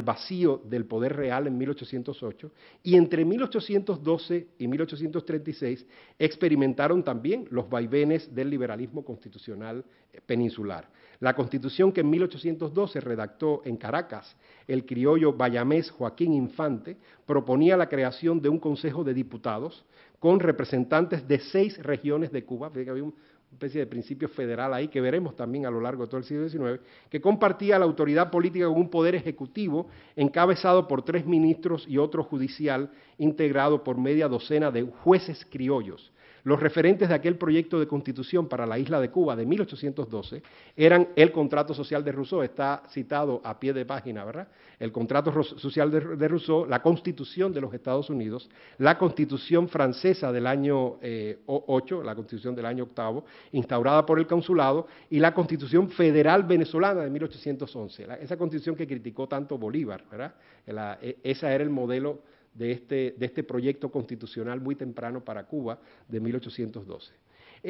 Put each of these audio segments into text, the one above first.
vacío del poder real en 1808, y entre 1812 y 1836 experimentaron también los vaivenes del liberalismo constitucional peninsular. La Constitución que en 1812 redactó en Caracas el criollo bayamés Joaquín Infante proponía la creación de un Consejo de Diputados con representantes de 6 regiones de Cuba. Había una especie de principio federal ahí que veremos también a lo largo de todo el siglo XIX, que compartía la autoridad política con un poder ejecutivo encabezado por 3 ministros y otro judicial integrado por media docena de jueces criollos. Los referentes de aquel proyecto de constitución para la isla de Cuba de 1812 eran el contrato social de Rousseau, está citado a pie de página, ¿verdad? El contrato social de Rousseau, la Constitución de los Estados Unidos, la Constitución francesa del año 8, la Constitución del año 8, instaurada por el Consulado, y la Constitución Federal Venezolana de 1811, esa Constitución que criticó tanto Bolívar, ¿verdad? Ese era el modelo de este proyecto constitucional muy temprano para Cuba de 1812.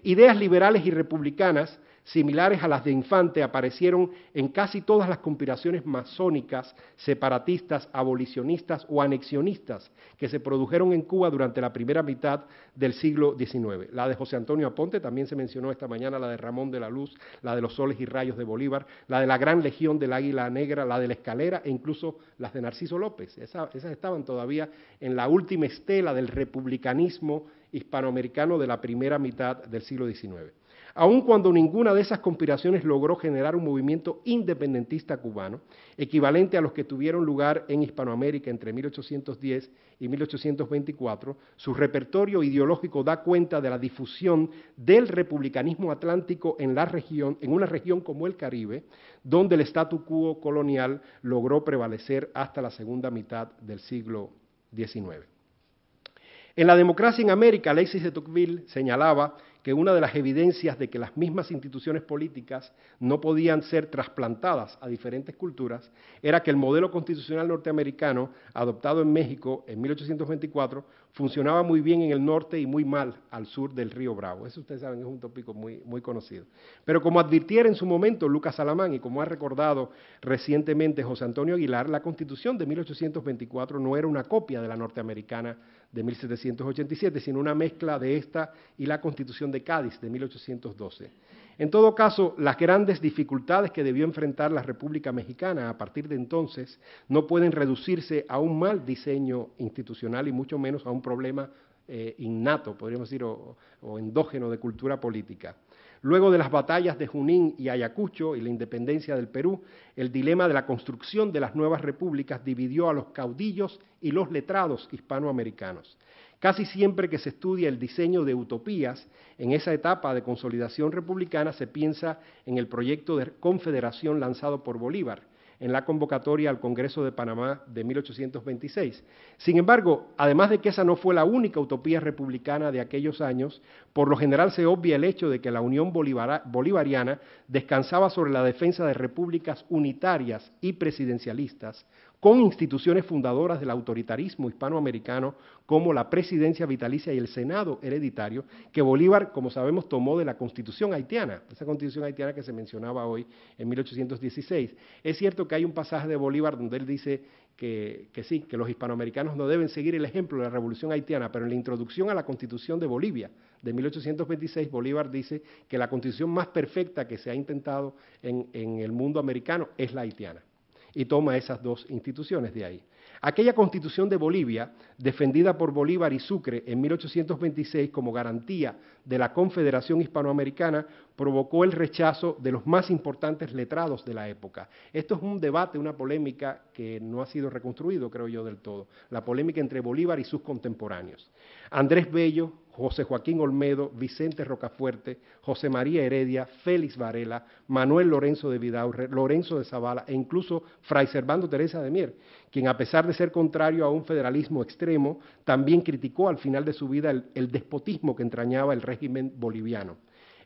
Ideas liberales y republicanas similares a las de Infante aparecieron en casi todas las conspiraciones masónicas, separatistas, abolicionistas o anexionistas que se produjeron en Cuba durante la primera mitad del siglo XIX. La de José Antonio Aponte, también se mencionó esta mañana, la de Ramón de la Luz, la de los Soles y Rayos de Bolívar, la de la Gran Legión del Águila Negra, la de la Escalera e incluso las de Narciso López. Esas estaban todavía en la última estela del republicanismo hispanoamericano de la primera mitad del siglo XIX. Aun cuando ninguna de esas conspiraciones logró generar un movimiento independentista cubano, equivalente a los que tuvieron lugar en Hispanoamérica entre 1810 y 1824, su repertorio ideológico da cuenta de la difusión del republicanismo atlántico en una región como el Caribe, donde el statu quo colonial logró prevalecer hasta la segunda mitad del siglo XIX. En La democracia en América, Alexis de Tocqueville señalaba que una de las evidencias de que las mismas instituciones políticas no podían ser trasplantadas a diferentes culturas era que el modelo constitucional norteamericano adoptado en México en 1824 funcionaba muy bien en el norte y muy mal al sur del río Bravo. Eso ustedes saben, es un tópico muy conocido. Pero como advirtiera en su momento Lucas Alamán y como ha recordado recientemente José Antonio Aguilar, la Constitución de 1824 no era una copia de la norteamericana de 1787, sino una mezcla de esta y la Constitución de Cádiz de 1812. En todo caso, las grandes dificultades que debió enfrentar la República Mexicana a partir de entonces no pueden reducirse a un mal diseño institucional y mucho menos a un problema innato, podríamos decir, o endógeno de cultura política. Luego de las batallas de Junín y Ayacucho y la independencia del Perú, el dilema de la construcción de las nuevas repúblicas dividió a los caudillos y los letrados hispanoamericanos. Casi siempre que se estudia el diseño de utopías, en esa etapa de consolidación republicana se piensa en el proyecto de confederación lanzado por Bolívar en la convocatoria al Congreso de Panamá de 1826. Sin embargo, además de que esa no fue la única utopía republicana de aquellos años, por lo general se obvia el hecho de que la Unión Bolivariana descansaba sobre la defensa de repúblicas unitarias y presidencialistas, con instituciones fundadoras del autoritarismo hispanoamericano como la presidencia vitalicia y el Senado hereditario, que Bolívar, como sabemos, tomó de la Constitución haitiana, esa Constitución haitiana que se mencionaba hoy en 1816. Es cierto que hay un pasaje de Bolívar donde él dice que sí, que los hispanoamericanos no deben seguir el ejemplo de la Revolución haitiana, pero en la introducción a la Constitución de Bolivia de 1826, Bolívar dice que la Constitución más perfecta que se ha intentado en el mundo americano es la haitiana, y toma esas dos instituciones de ahí. Aquella Constitución de Bolivia, defendida por Bolívar y Sucre en 1826 como garantía de la Confederación Hispanoamericana, provocó el rechazo de los más importantes letrados de la época. Esto es un debate, una polémica que no ha sido reconstruido, creo yo, del todo. La polémica entre Bolívar y sus contemporáneos. Andrés Bello, José Joaquín Olmedo, Vicente Rocafuerte, José María Heredia, Félix Varela, Manuel Lorenzo de Vidaurre, Lorenzo de Zavala e incluso Fray Servando Teresa de Mier, quien a pesar de ser contrario a un federalismo extremo, también criticó al final de su vida el despotismo que entrañaba el régimen boliviano.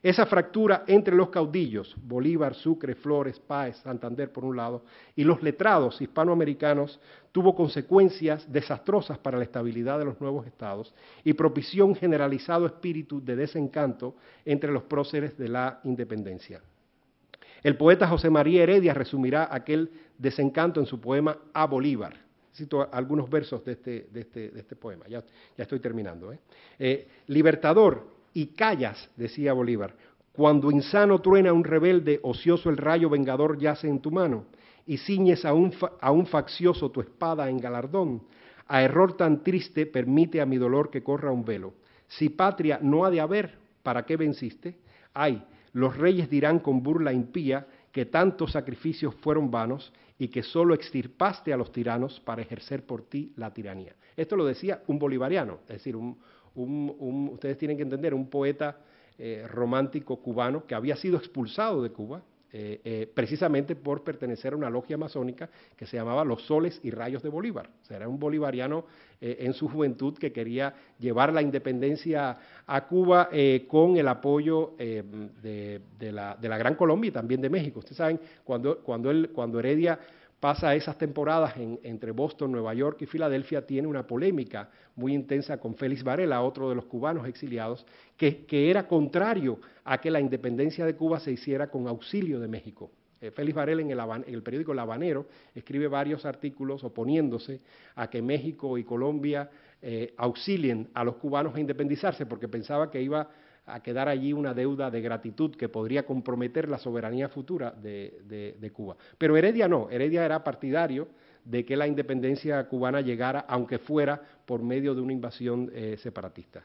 Esa fractura entre los caudillos, Bolívar, Sucre, Flores, Páez, Santander por un lado, y los letrados hispanoamericanos, tuvo consecuencias desastrosas para la estabilidad de los nuevos estados y propició un generalizado espíritu de desencanto entre los próceres de la independencia. El poeta José María Heredia resumirá aquel desencanto en su poema A Bolívar. Cito algunos versos de este poema, ya estoy terminando. Libertador, y callas, decía Bolívar, cuando insano truena un rebelde, ocioso el rayo vengador yace en tu mano, y ciñes a un faccioso tu espada en galardón, a error tan triste permite a mi dolor que corra un velo. Si patria no ha de haber, ¿para qué venciste? Ay, los reyes dirán con burla impía que tantos sacrificios fueron vanos y que solo extirpaste a los tiranos para ejercer por ti la tiranía. Esto lo decía un bolivariano, es decir, ustedes tienen que entender, un poeta romántico cubano que había sido expulsado de Cuba precisamente por pertenecer a una logia masónica que se llamaba Los Soles y Rayos de Bolívar. O sea, era un bolivariano en su juventud que quería llevar la independencia a Cuba con el apoyo de la Gran Colombia y también de México. Ustedes saben, cuando Heredia pasa esas temporadas entre Boston, Nueva York y Filadelfia, tiene una polémica muy intensa con Félix Varela, otro de los cubanos exiliados, que era contrario a que la independencia de Cuba se hiciera con auxilio de México. Félix Varela en el periódico El Habanero escribe varios artículos oponiéndose a que México y Colombia auxilien a los cubanos a independizarse, porque pensaba que iba a quedar allí una deuda de gratitud que podría comprometer la soberanía futura de Cuba. Pero Heredia no, Heredia era partidario de que la independencia cubana llegara, aunque fuera por medio de una invasión separatista.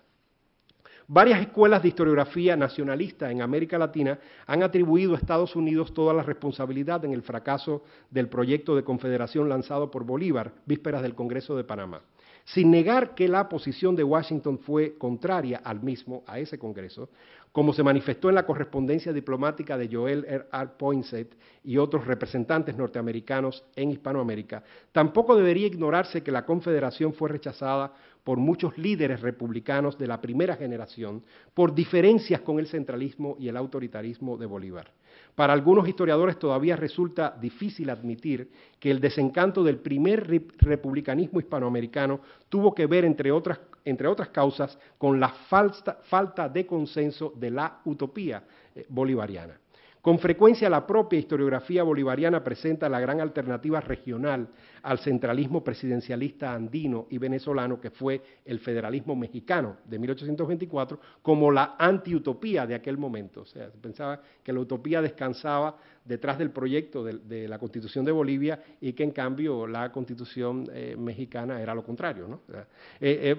Varias escuelas de historiografía nacionalista en América Latina han atribuido a Estados Unidos toda la responsabilidad en el fracaso del proyecto de confederación lanzado por Bolívar, vísperas del Congreso de Panamá. Sin negar que la posición de Washington fue contraria al mismo, a ese Congreso, como se manifestó en la correspondencia diplomática de Joel R. Poinsett y otros representantes norteamericanos en Hispanoamérica, tampoco debería ignorarse que la Confederación fue rechazada por muchos líderes republicanos de la primera generación por diferencias con el centralismo y el autoritarismo de Bolívar. Para algunos historiadores todavía resulta difícil admitir que el desencanto del primer republicanismo hispanoamericano tuvo que ver, entre otras causas, con la falta de consenso de la utopía bolivariana. Con frecuencia la propia historiografía bolivariana presenta la gran alternativa regional al centralismo presidencialista andino y venezolano que fue el federalismo mexicano de 1824 como la antiutopía de aquel momento. O sea, se pensaba que la utopía descansaba detrás del proyecto de la Constitución de Bolivia y que en cambio la Constitución mexicana era lo contrario, ¿no?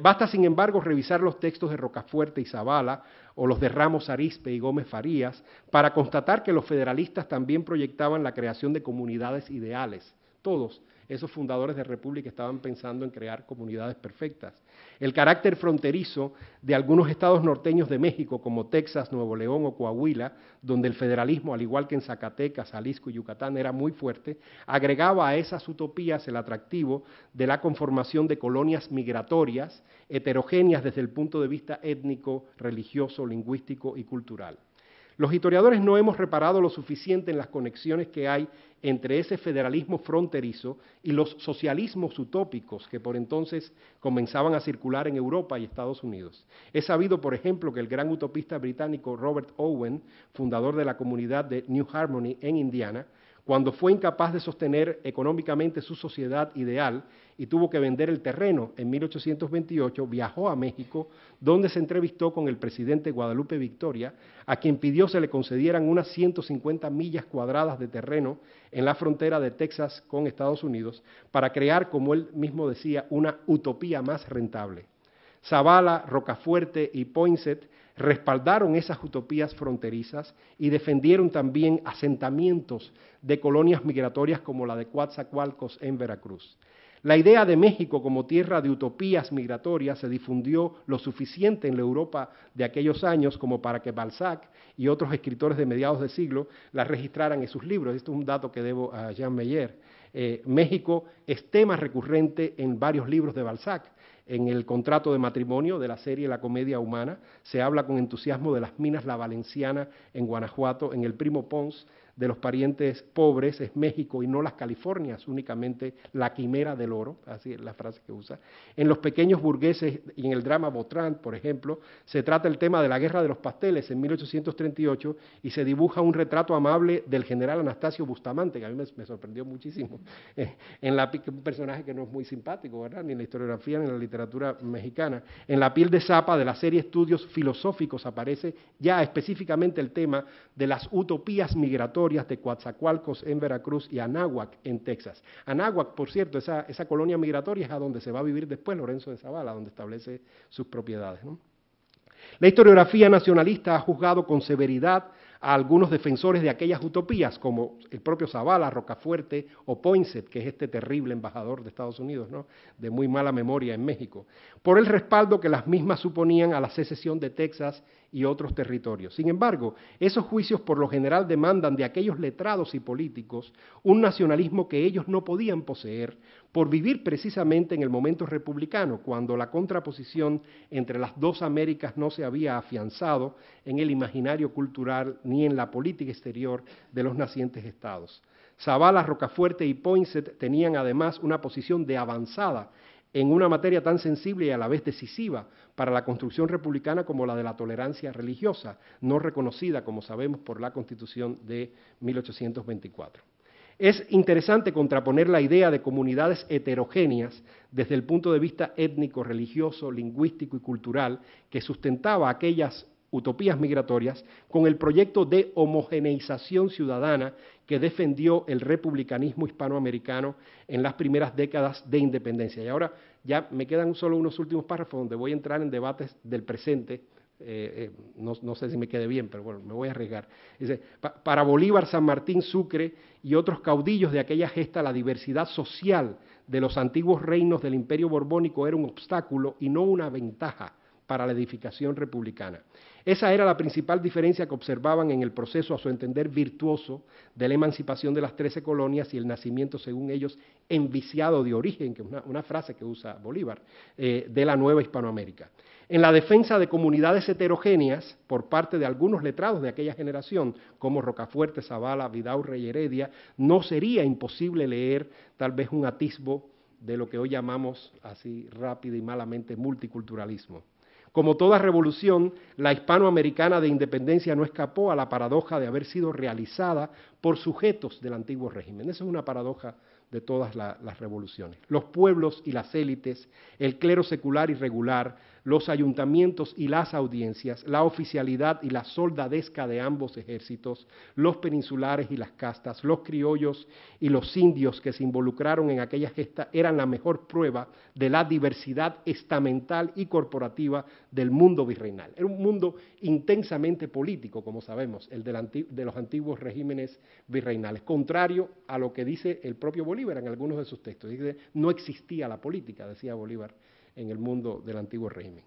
Basta, sin embargo, revisar los textos de Rocafuerte y Zavala o los de Ramos Arizpe y Gómez Farías para constatar que los federalistas también proyectaban la creación de comunidades ideales. Todos esos fundadores de república estaban pensando en crear comunidades perfectas. El carácter fronterizo de algunos estados norteños de México, como Texas, Nuevo León o Coahuila, donde el federalismo, al igual que en Zacatecas, Jalisco y Yucatán, era muy fuerte, agregaba a esas utopías el atractivo de la conformación de colonias migratorias, heterogéneas desde el punto de vista étnico, religioso, lingüístico y cultural. Los historiadores no hemos reparado lo suficiente en las conexiones que hay entre ese federalismo fronterizo y los socialismos utópicos que por entonces comenzaban a circular en Europa y Estados Unidos. Es sabido, por ejemplo, que el gran utopista británico Robert Owen, fundador de la comunidad de New Harmony en Indiana, cuando fue incapaz de sostener económicamente su sociedad ideal y tuvo que vender el terreno en 1828, viajó a México, donde se entrevistó con el presidente Guadalupe Victoria, a quien pidió se le concedieran unas 150 millas cuadradas de terreno en la frontera de Texas con Estados Unidos, para crear, como él mismo decía, una utopía más rentable. Zavala, Rocafuerte y Poinsett respaldaron esas utopías fronterizas y defendieron también asentamientos de colonias migratorias como la de Coatzacoalcos en Veracruz. La idea de México como tierra de utopías migratorias se difundió lo suficiente en la Europa de aquellos años como para que Balzac y otros escritores de mediados de siglo la registraran en sus libros. Esto es un dato que debo a Jean Meyer. México es tema recurrente en varios libros de Balzac. En el contrato de matrimonio de la serie La Comedia Humana se habla con entusiasmo de las minas La Valenciana en Guanajuato, en El Primo Pons de los parientes pobres es México y no las Californias, únicamente la quimera del oro, así es la frase que usa. En Los pequeños burgueses y en el drama Botrán, por ejemplo, se trata el tema de la guerra de los pasteles en 1838 y se dibuja un retrato amable del general Anastasio Bustamante, que a mí me sorprendió muchísimo, un personaje que no es muy simpático, ¿verdad?, ni en la historiografía ni en la literatura mexicana. En La piel de Zapa, de la serie Estudios Filosóficos, aparece ya específicamente el tema de las utopías migratorias de Coatzacoalcos en Veracruz y Anáhuac en Texas. Anáhuac, por cierto, esa colonia migratoria es a donde se va a vivir después Lorenzo de Zavala, donde establece sus propiedades, ¿no? La historiografía nacionalista ha juzgado con severidad a algunos defensores de aquellas utopías, como el propio Zavala, Rocafuerte o Poinsett, que es este terrible embajador de Estados Unidos, ¿no?, de muy mala memoria en México, por el respaldo que las mismas suponían a la secesión de Texas y otros territorios. Sin embargo, esos juicios por lo general demandan de aquellos letrados y políticos un nacionalismo que ellos no podían poseer por vivir precisamente en el momento republicano, cuando la contraposición entre las dos Américas no se había afianzado en el imaginario cultural ni en la política exterior de los nacientes estados. Zavala, Rocafuerte y Poinsett tenían además una posición de avanzada en una materia tan sensible y a la vez decisiva para la construcción republicana como la de la tolerancia religiosa, no reconocida, como sabemos, por la Constitución de 1824. Es interesante contraponer la idea de comunidades heterogéneas desde el punto de vista étnico, religioso, lingüístico y cultural que sustentaba aquellas utopías migratorias con el proyecto de homogeneización ciudadana que defendió el republicanismo hispanoamericano en las primeras décadas de independencia. Y ahora ya me quedan solo unos últimos párrafos donde voy a entrar en debates del presente. No sé si me quede bien, pero bueno, me voy a arriesgar. Dice, para Bolívar, San Martín, Sucre y otros caudillos de aquella gesta, la diversidad social de los antiguos reinos del Imperio Borbónico era un obstáculo y no una ventaja para la edificación republicana. Esa era la principal diferencia que observaban en el proceso, a su entender, virtuoso de la emancipación de las 13 colonias y el nacimiento, según ellos, enviciado de origen, que es una frase que usa Bolívar, de la nueva Hispanoamérica. En la defensa de comunidades heterogéneas por parte de algunos letrados de aquella generación, como Rocafuerte, Zavala, Vidaurre y Heredia, no sería imposible leer tal vez un atisbo de lo que hoy llamamos así rápido y malamente multiculturalismo. Como toda revolución, la hispanoamericana de independencia no escapó a la paradoja de haber sido realizada por sujetos del antiguo régimen. Esa es una paradoja de todas las revoluciones. Los pueblos y las élites, el clero secular y regular, los ayuntamientos y las audiencias, la oficialidad y la soldadesca de ambos ejércitos, los peninsulares y las castas, los criollos y los indios que se involucraron en aquella gesta eran la mejor prueba de la diversidad estamental y corporativa del mundo virreinal. Era un mundo intensamente político, como sabemos, el de los antiguos regímenes virreinales, contrario a lo que dice el propio Bolívar en algunos de sus textos. Dice, no existía la política, decía Bolívar, en el mundo del antiguo régimen.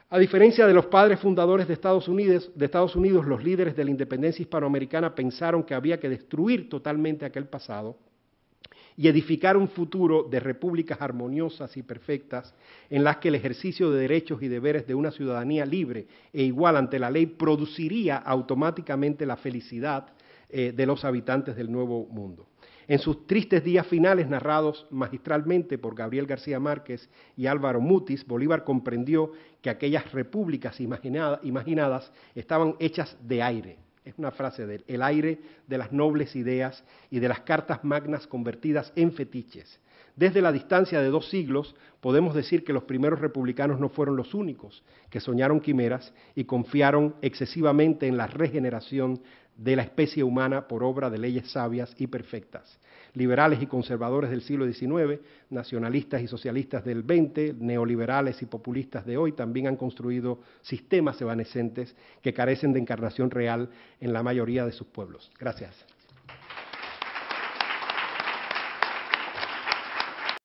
A diferencia de los padres fundadores de Estados Unidos, los líderes de la independencia hispanoamericana pensaron que había que destruir totalmente aquel pasado y edificar un futuro de repúblicas armoniosas y perfectas en las que el ejercicio de derechos y deberes de una ciudadanía libre e igual ante la ley produciría automáticamente la felicidad de los habitantes del Nuevo Mundo. En sus tristes días finales, narrados magistralmente por Gabriel García Márquez y Álvaro Mutis, Bolívar comprendió que aquellas repúblicas imaginadas estaban hechas de aire. Es una frase de él, el aire de las nobles ideas y de las cartas magnas convertidas en fetiches. Desde la distancia de 2 siglos, podemos decir que los primeros republicanos no fueron los únicos que soñaron quimeras y confiaron excesivamente en la regeneración de la especie humana por obra de leyes sabias y perfectas. Liberales y conservadores del siglo XIX, nacionalistas y socialistas del XX, neoliberales y populistas de hoy también han construido sistemas evanescentes que carecen de encarnación real en la mayoría de sus pueblos. Gracias.